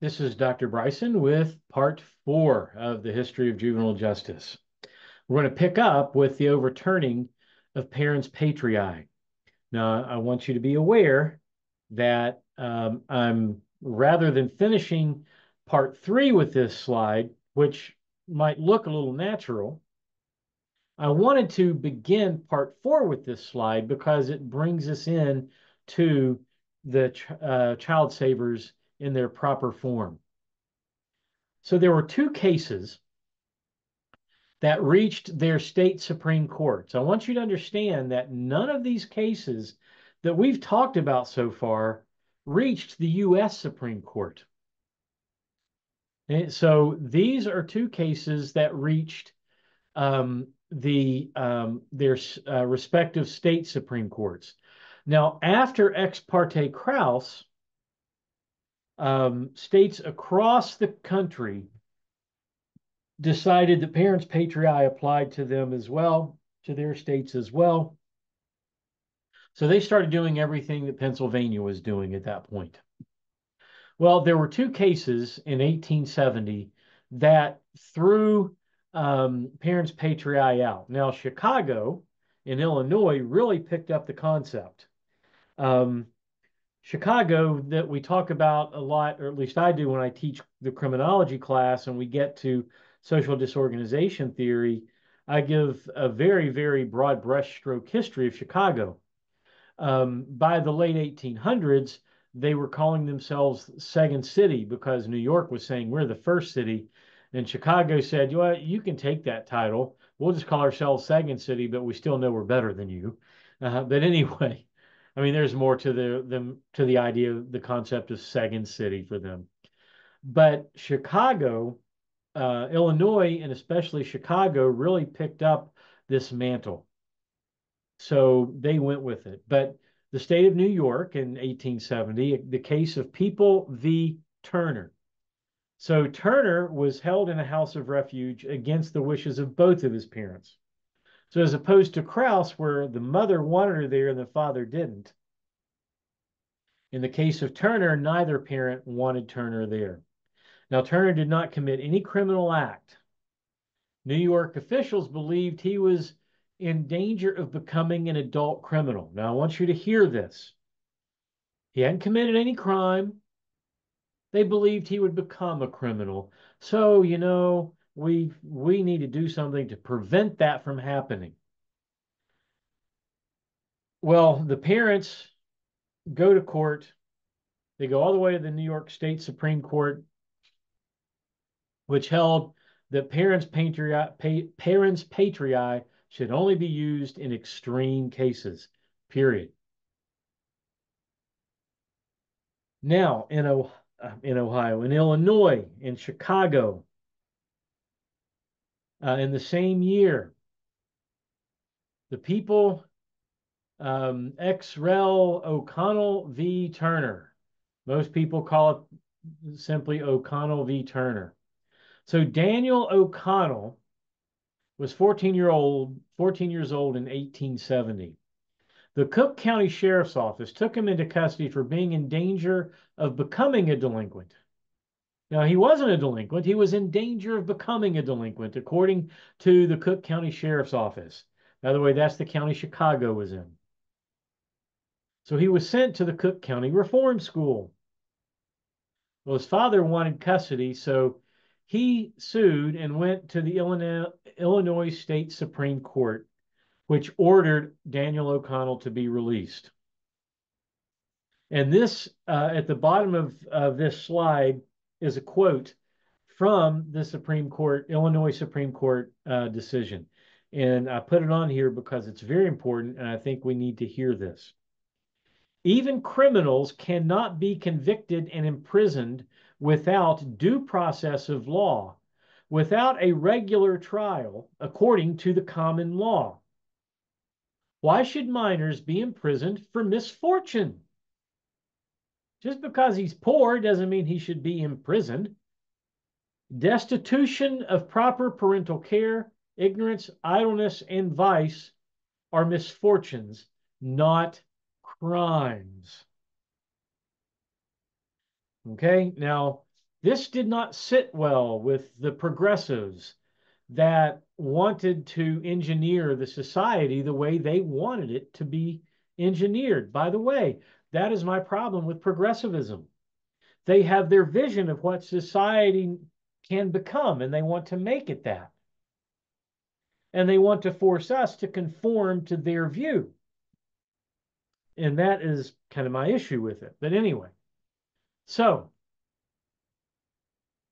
This is Dr. Bryson with part 4 of the history of juvenile justice. We're going to pick up with the overturning of parens patriae. Now, I want you to be aware that I'm rather than finishing part 3 with this slide, which might look a little natural, I wanted to begin part 4 with this slide because it brings us in to the child savers in their proper form. So there were two cases that reached their state Supreme Courts. I want you to understand that none of these cases that we've talked about so far reached the U.S. Supreme Court. And so these are two cases that reached their respective state Supreme Courts. Now, after Ex parte Kraus, states across the country decided that parens patriae applied to them as well, to their states as well. So they started doing everything that Pennsylvania was doing at that point. Well, there were two cases in 1870 that threw parens patriae out. Now, Chicago in Illinois really picked up the concept. Um, Chicago, that we talk about a lot, or at least I do when I teach the criminology class and we get to social disorganization theory, I give a very, very broad brushstroke history of Chicago. By the late 1800s, they were calling themselves Second City because New York was saying we're the first city. And Chicago said, you can take that title. We'll just call ourselves Second City, but we still know we're better than you. But anyway, I mean, there's more to the idea of the concept of Second City for them. But Chicago, Illinois, and especially Chicago really picked up this mantle. So they went with it. But the state of New York in 1870, the case of People v. Turner. So Turner was held in a house of refuge against the wishes of both of his parents. So as opposed to Krauss, where the mother wanted her there and the father didn't, in the case of Turner, neither parent wanted Turner there. Now, Turner did not commit any criminal act. New York officials believed he was in danger of becoming an adult criminal. Now, I want you to hear this. He hadn't committed any crime. They believed he would become a criminal. So, we need to do something to prevent that from happening. Well, the parents go to court. They go all the way to the New York State Supreme Court, which held that parens patriae should only be used in extreme cases, period. Now, in Ohio, in Illinois, in Chicago, in the same year, the people, ex rel O'Connell v. Turner. Most people call it simply O'Connell v. Turner. So Daniel O'Connell was 14 years old in 1870. The Cook County Sheriff's Office took him into custody for being in danger of becoming a delinquent. Now, he wasn't a delinquent. He was in danger of becoming a delinquent, according to the Cook County Sheriff's Office. By the way, that's the county Chicago was in. So he was sent to the Cook County Reform School. Well, his father wanted custody, so he sued and went to the Illinois State Supreme Court, which ordered Daniel O'Connell to be released. And this, at the bottom of this slide, is a quote from the Supreme Court, Illinois Supreme Court decision. And I put it on here because it's very important, and I think we need to hear this. Even criminals cannot be convicted and imprisoned without due process of law, without a regular trial according to the common law. Why should minors be imprisoned for misfortune? Just because he's poor doesn't mean he should be imprisoned. Destitution of proper parental care, ignorance, idleness, and vice are misfortunes, not crimes. Okay, now This did not sit well with the progressives that wanted to engineer the society the way they wanted it to be engineered. By the way, that is my problem with progressivism. They have their vision of what society can become, and they want to make it that. And they want to force us to conform to their view. And that is kind of my issue with it. But anyway, so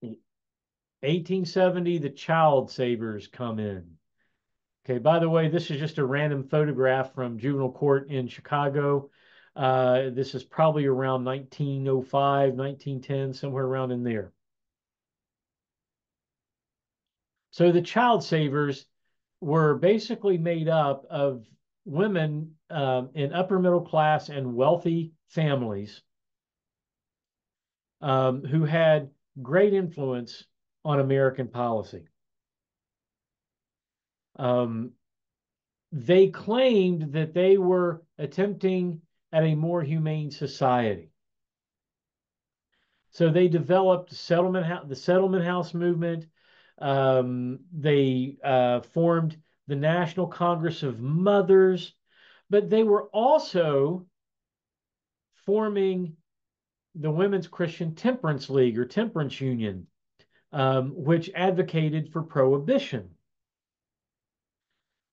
1870, the child savers come in. Okay, by the way, this is just a random photograph from juvenile court in Chicago. This is probably around 1905, 1910, somewhere around in there. So the child savers were basically made up of women in upper middle class and wealthy families who had great influence on American policy. Um, they claimed that they were attempting at a more humane society. So they developed the settlement house movement. They formed the National Congress of Mothers, but they were also forming the Women's Christian Temperance League or Temperance Union, which advocated for prohibition.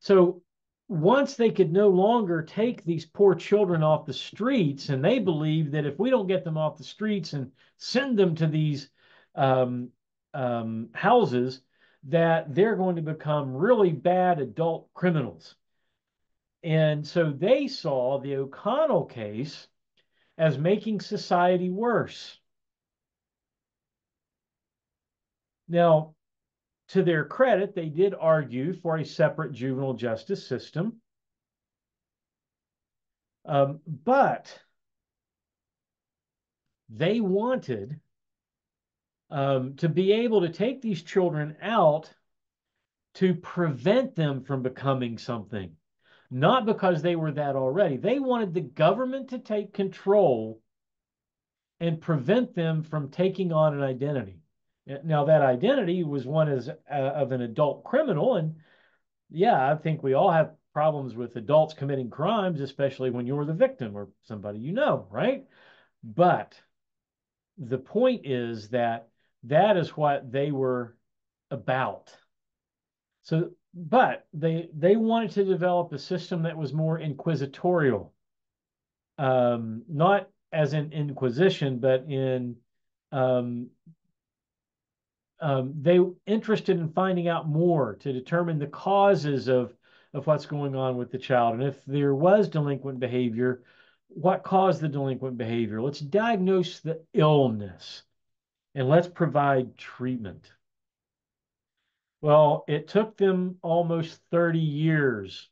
So once they could no longer take these poor children off the streets, and they believed that if we don't get them off the streets and send them to these um, houses, that they're going to become really bad adult criminals. And so they saw the O'Connell case as making society worse. Now, to their credit, they did argue for a separate juvenile justice system. But they wanted to be able to take these children out to prevent them from becoming something, not because they were that already. They wanted the government to take control and prevent them from taking on an identity. Now, that identity was one as of an adult criminal, and yeah, I think we all have problems with adults committing crimes, especially when you're the victim or somebody you know, right? But the point is that that is what they were about. So, but they wanted to develop a system that was more inquisitorial, not as in inquisition, but in um, they interested in finding out more to determine the causes of what's going on with the child, and if there was delinquent behavior, what caused the delinquent behavior. Let's diagnose the illness and let's provide treatment. Well, it took them almost 30 years,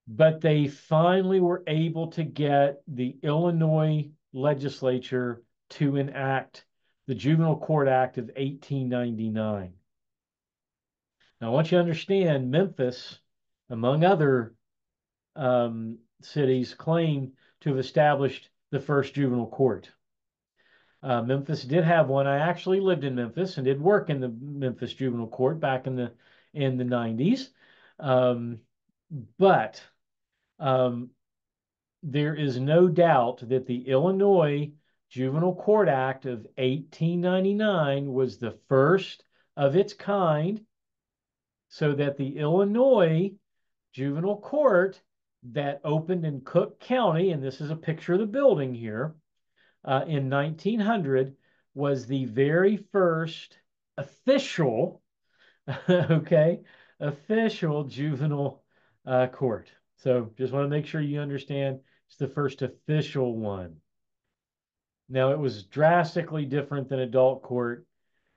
but they finally were able to get the Illinois legislature to enact the Juvenile Court Act of 1899. Now, I want you to understand Memphis, among other cities, claim to have established the first juvenile court. Memphis did have one. I actually lived in Memphis and did work in the Memphis Juvenile Court back in the 90s. Um, but there is no doubt that the Illinois Juvenile Court Act of 1899 was the first of its kind, so that the Illinois Juvenile Court that opened in Cook County, and this is a picture of the building here, in 1900 was the very first official, okay, official juvenile court. So just want to make sure you understand it's the first official one. Now it was drastically different than adult court.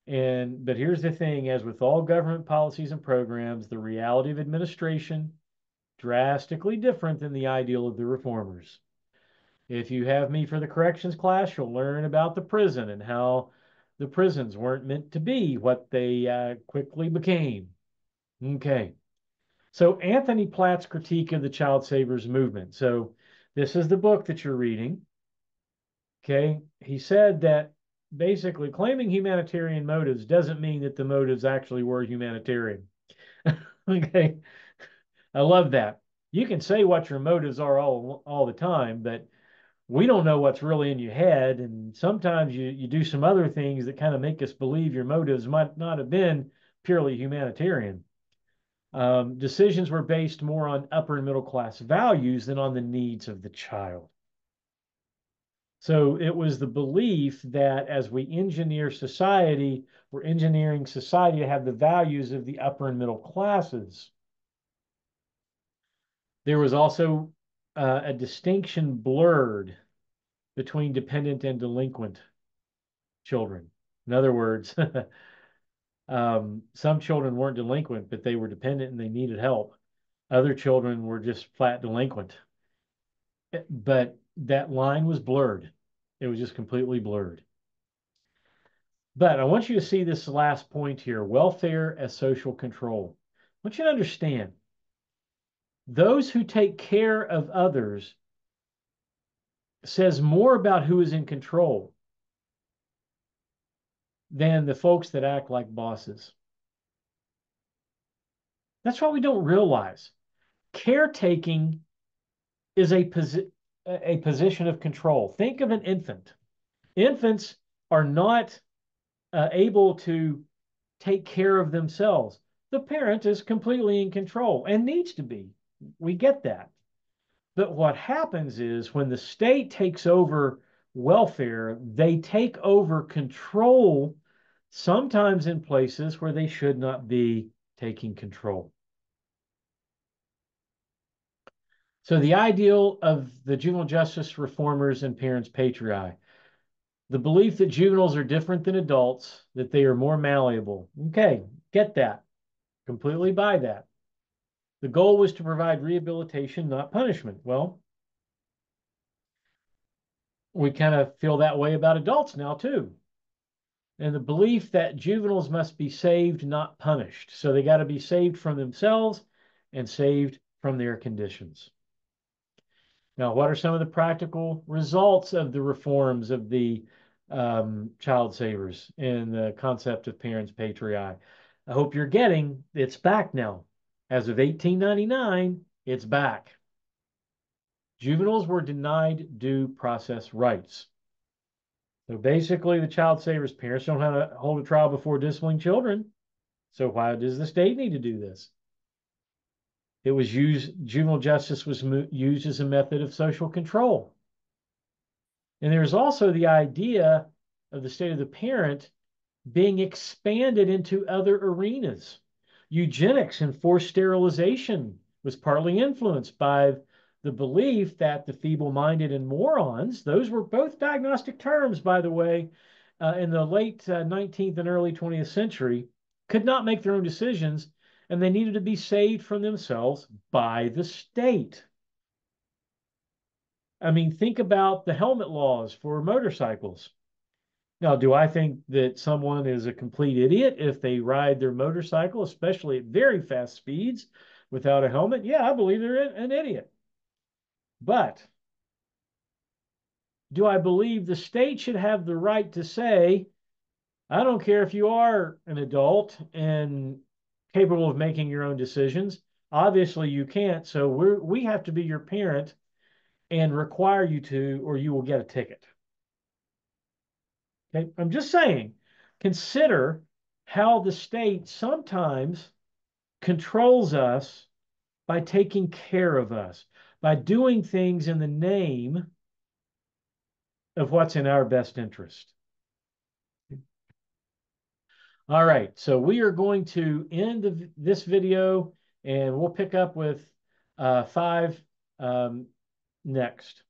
But here's the thing, as with all government policies and programs, the reality of administration drastically different than the ideal of the reformers. If you have me for the corrections class, you'll learn about the prison and how the prisons weren't meant to be what they quickly became. Okay. So Anthony Platt's critique of the child savers movement. So this is the book that you're reading. Okay. He said that basically claiming humanitarian motives doesn't mean that the motives actually were humanitarian. Okay. I love that. You can say what your motives are all the time, but we don't know what's really in your head. And sometimes you do some other things that kind of make us believe your motives might not have been purely humanitarian. Decisions were based more on upper and middle class values than on the needs of the child. So it was the belief that as we engineer society, we're engineering society to have the values of the upper and middle classes. There was also a distinction blurred between dependent and delinquent children. In other words, some children weren't delinquent, but they were dependent and they needed help. Other children were just flat delinquent. But that line was blurred. It was just completely blurred. But I want you to see this last point here, welfare as social control. I want you to understand those who take care of others says more about who is in control than the folks that act like bosses. That's what we don't realize. Caretaking is a position of control. Think of an infant. Infants are not able to take care of themselves. The parent is completely in control and needs to be. We get that. But what happens is when the state takes over welfare, they take over control, sometimes in places where they should not be taking control. So the ideal of the juvenile justice reformers and parents patriae, the belief that juveniles are different than adults, that they are more malleable. Okay, get that. Completely buy that. The goal was to provide rehabilitation, not punishment. Well, we kind of feel that way about adults now, too. And the belief that juveniles must be saved, not punished. So they got to be saved from themselves and saved from their conditions. Now, what are some of the practical results of the reforms of the child savers and the concept of parents patriae? I hope you're getting it's back now. As of 1899, it's back. Juveniles were denied due process rights. So basically, the child savers' parents don't have to hold a trial before disciplining children. So why does the state need to do this? It was used, juvenile justice was used as a method of social control. And there's also the idea of the state of the parent being expanded into other arenas. Eugenics and forced sterilization was partly influenced by the belief that the feeble-minded and morons, those were both diagnostic terms, by the way, in the late 19th and early 20th century, could not make their own decisions, and they needed to be saved from themselves by the state. I mean, think about the helmet laws for motorcycles. Now, do I think that someone is a complete idiot if they ride their motorcycle, especially at very fast speeds, without a helmet? Yeah, I believe they're an idiot. But do I believe the state should have the right to say, I don't care if you are an adult and capable of making your own decisions. Obviously, you can't. So we have to be your parent and require you to, or you will get a ticket. Okay, I'm just saying, consider how the state sometimes controls us by taking care of us, by doing things in the name of what's in our best interest. All right, so we are going to end this video and we'll pick up with 5 next.